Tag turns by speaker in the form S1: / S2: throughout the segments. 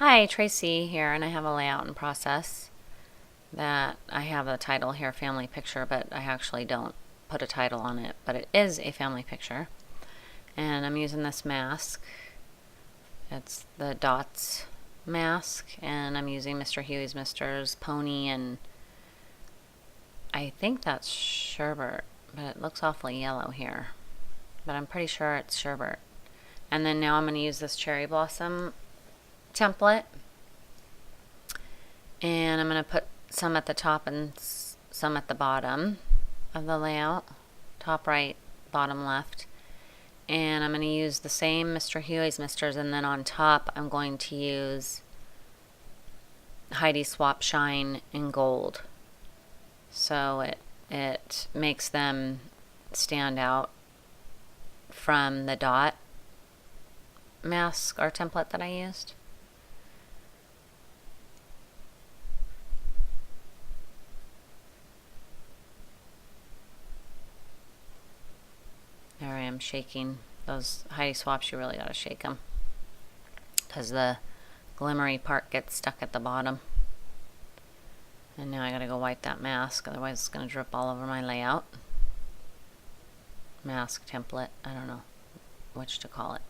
S1: Hi, Tracy here, and I have a layout in process that I have a title here, family picture, but I actually don't put a title on it, but it is a family picture. And I'm using this mask. It's the Dots mask, and I'm using Mr. Huey's Mister's Pony, and I think that's sherbet, but it looks awfully yellow here. But I'm pretty sure it's sherbet. And then now I'm going to use this cherry blossom template, and I'm going to put some at the top and some at the bottom of the layout, top right, bottom left. And I'm going to use the same Mr. Huey's Misters, and then on top I'm going to use Heidi Swap Shine in gold, so it makes them stand out from the dot mask or template that I used. There I am shaking. Those Heidi Swaps, you really gotta shake them, because the glimmery part gets stuck at the bottom. And now I gotta go wipe that mask, otherwise it's gonna drip all over my layout. Mask template, I don't know which to call it.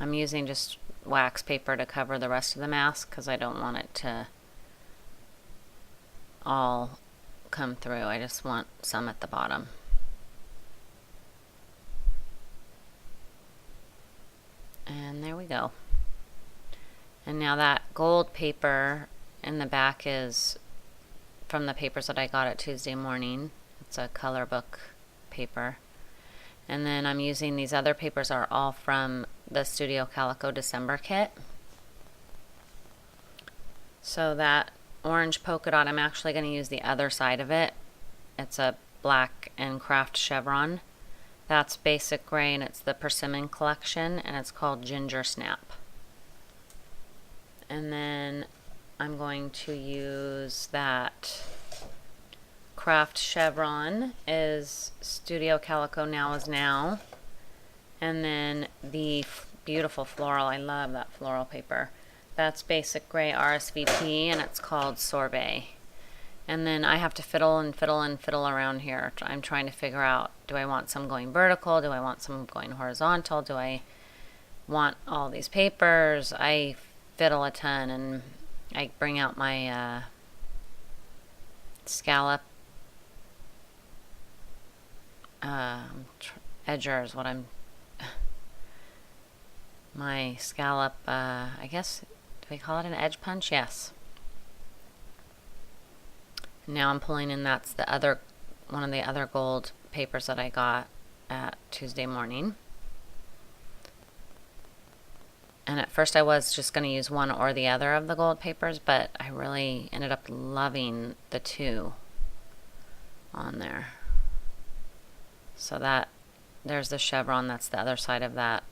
S1: I'm using just wax paper to cover the rest of the mask because I don't want it to all come through. I just want some at the bottom. And there we go. And now that gold paper in the back is from the papers that I got at Tuesday morning. It's a color book paper. And then I'm using these other papers are all from the Studio Calico December kit. So that orange polka dot, I'm actually going to use the other side of it. It's a black and craft chevron. That's basic gray, and it's the Persimmon collection, and it's called Ginger Snap. And then I'm going to use that craft chevron is Studio Calico Now Is Now. And then the beautiful floral, I love that floral paper. That's basic gray RSVP, and it's called Sorbet. And then I have to fiddle and fiddle and fiddle around here. I'm trying to figure out, do I want some going vertical? Do I want some going horizontal? Do I want all these papers? I fiddle a ton, and I bring out my scallop edger is what I'm my scallop, I guess, do we call it an edge punch? Yes. Now I'm pulling in, that's the other one of the other gold papers that I got at Tuesday morning. And at first I was just going to use one or the other of the gold papers, but I really ended up loving the two on there. So that, there's the chevron, that's the other side of that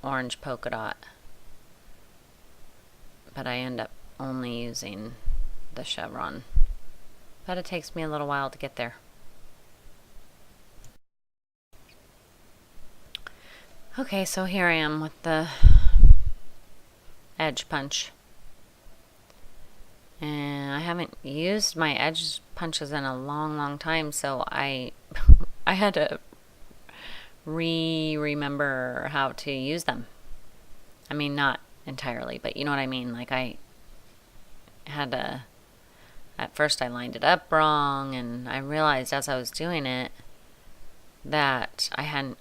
S1: orange polka dot. But I end up only using the chevron. But it takes me a little while to get there. Okay, so here I am with the edge punch. And I haven't used my edge punches in a long time, so I had to remember how to use them. I mean, not entirely, but you know what I mean. Like, I had to, at first I lined it up wrong, and I realized as I was doing it that I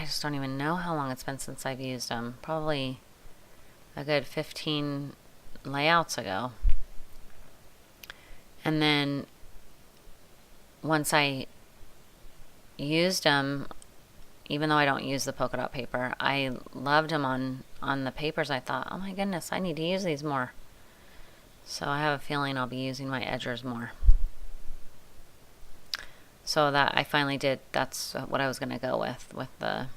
S1: just don't even know how long it's been since I've used them. Probably a good 15 layouts ago. And then once I used them, even though I don't use the polka dot paper, I loved them on the papers. I thought, oh my goodness, I need to use these more. So I have a feeling I'll be using my edgers more. So that I finally did, that's what I was going to go with the,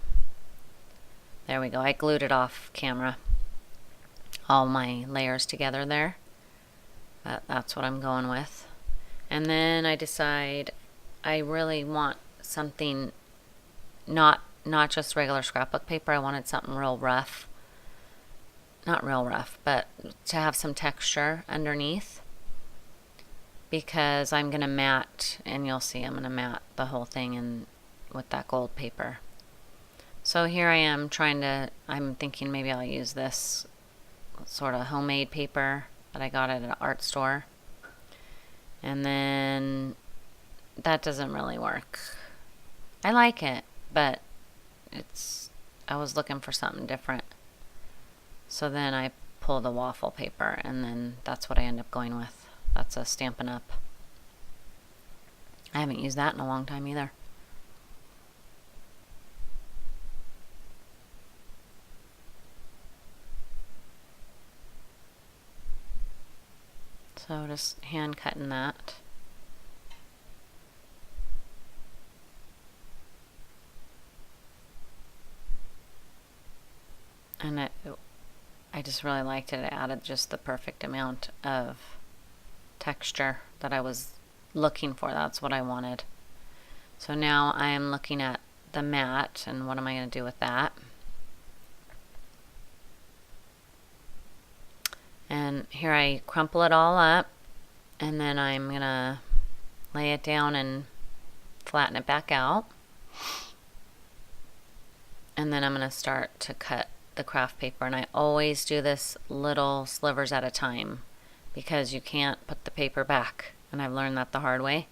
S1: there we go. I glued it off camera, all my layers together there. That's what I'm going with. And then I decide I really want something not not just regular scrapbook paper. I wanted something real rough. Not real rough, but to have some texture underneath, because I'm going to matte, and you'll see I'm going to matte the whole thing in with that gold paper. So here I am I'm thinking maybe I'll use this sort of homemade paper that I got at an art store. And then that doesn't really work. I like it, but I was looking for something different. So then I pull the waffle paper, and then that's what I end up going with. That's a Stampin' Up. I haven't used that in a long time either. So just hand cutting that. And I just really liked it. It added just the perfect amount of texture that I was looking for. That's what I wanted. So now I am looking at the matte, and what am I going to do with that? And here I crumple it all up, and then I'm going to lay it down and flatten it back out. And then I'm going to start to cut the craft paper, and I always do this little slivers at a time because you can't put the paper back, and I've learned that the hard way.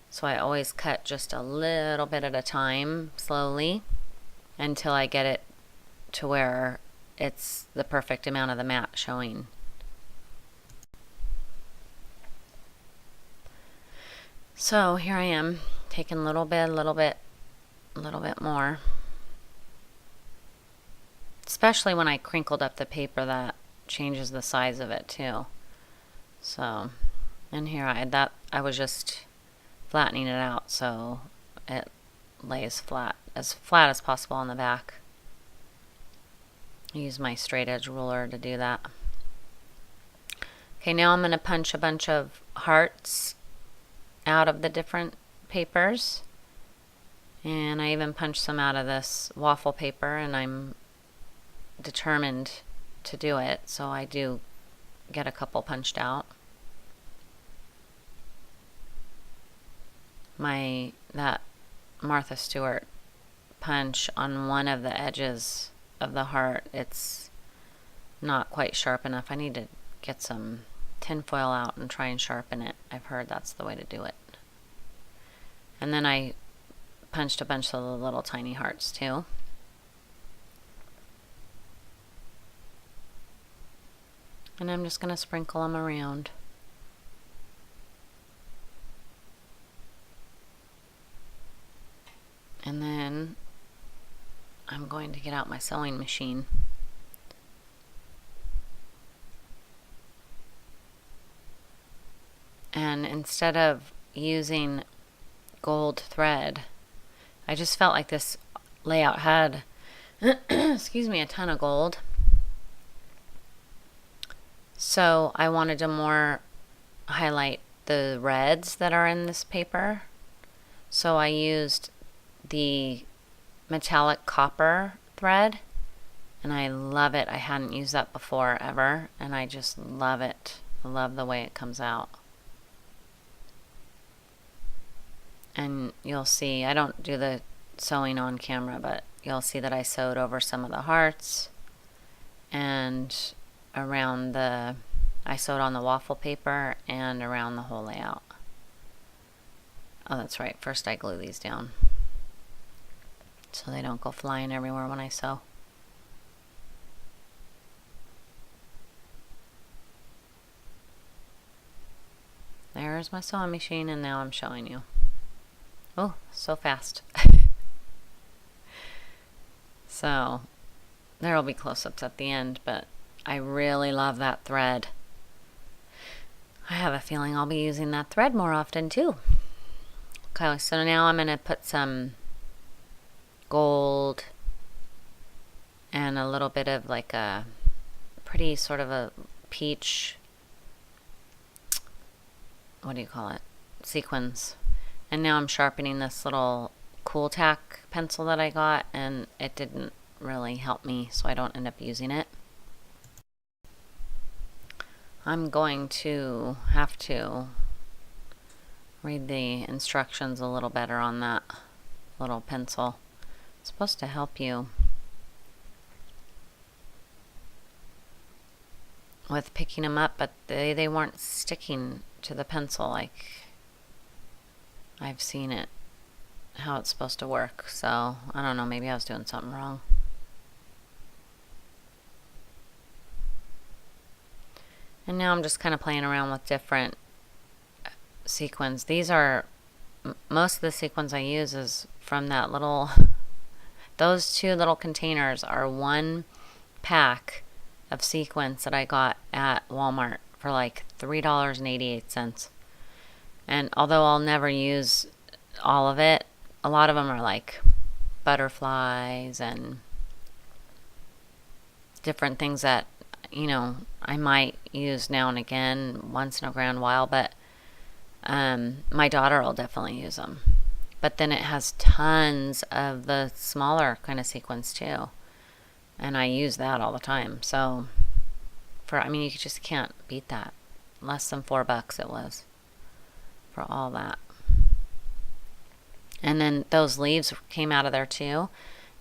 S1: So I always cut just a little bit at a time, slowly, until I get it to where it's the perfect amount of the matte showing. So here I am, taking a little bit more. Especially when I crinkled up the paper, that changes the size of it too. So, and here I was just flattening it out so it lays flat as possible on the back. I use my straight edge ruler to do that. Okay, now I'm going to punch a bunch of hearts out of the different papers, and I even punched some out of this waffle paper, and I'm determined to do it, so I do get a couple punched out. That Martha Stewart punch on one of the edges of the heart, it's not quite sharp enough. I need to get some tinfoil out and try and sharpen it. I've heard that's the way to do it. And then I punched a bunch of the little tiny hearts too. And I'm just going to sprinkle them around. And then I'm going to get out my sewing machine. And instead of using gold thread, I just felt like this layout had excuse me, a ton of gold. So I wanted to more highlight the reds that are in this paper. So I used the metallic copper thread, and I love it. I hadn't used that before ever, and I just love it. I love the way it comes out. And you'll see, I don't do the sewing on camera, but you'll see that I sewed over some of the hearts, and I sewed on the waffle paper and around the whole layout. Oh, that's right. First I glue these down so they don't go flying everywhere when I sew. There's my sewing machine, and now I'm showing you. Oh, so fast. So there will be close-ups at the end, but I really love that thread. I have a feeling I'll be using that thread more often too. Okay, so now I'm going to put some gold and a little bit of like a pretty sort of a peach, what do you call it, sequins. And now I'm sharpening this little Cool Tack pencil that I got, and it didn't really help me, so I don't end up using it. I'm going to have to read the instructions a little better on that little pencil. It's supposed to help you with picking them up, but they weren't sticking to the pencil like I've seen it, how it's supposed to work. So I don't know, maybe I was doing something wrong. And now I'm just kind of playing around with different sequins. These are, most of the sequins I use is from that little, those two little containers are one pack of sequins that I got at Walmart for like $3.88. And although I'll never use all of it, a lot of them are like butterflies and different things that, you know, I might use now and again, once in a grand while, but my daughter will definitely use them. But then it has tons of the smaller kind of sequins too, and I use that all the time. So I mean, you just can't beat that. Less than $4 it was for all that. And then those leaves came out of there too,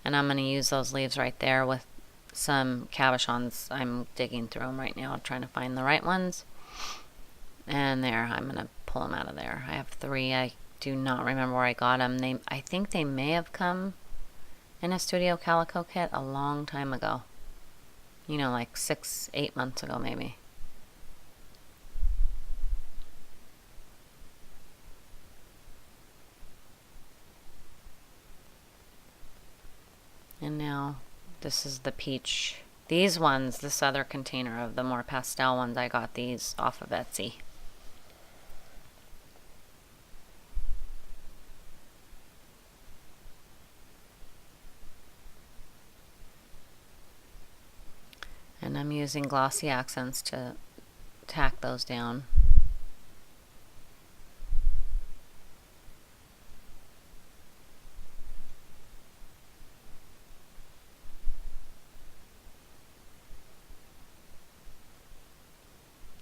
S1: and I'm going to use those leaves right there with some cabochons. I'm digging through them right now, trying to find the right ones. And there, I'm going to pull them out of there. I have 3. I do not remember where I got them. I think they may have come in a Studio Calico Kit a long time ago. You know, like 6-8 months ago maybe. And now this is the peach. These ones, this other container of the more pastel ones, I got these off of Etsy. And I'm using glossy accents to tack those down.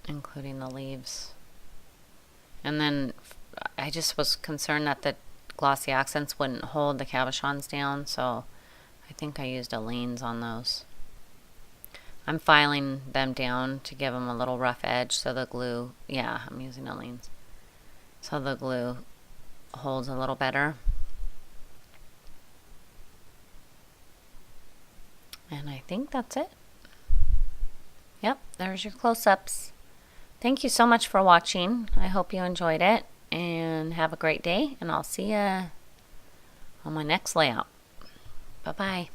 S1: Including the leaves. And then I just was concerned that the glossy accents wouldn't hold the cabochons down, so I think I used Aleene's on those. I'm filing them down to give them a little rough edge so the glue, yeah, I'm using Aleene's, so the glue holds a little better. And I think that's it. Yep, there's your close-ups. Thank you so much for watching. I hope you enjoyed it, and have a great day, and I'll see you on my next layout. Bye-bye.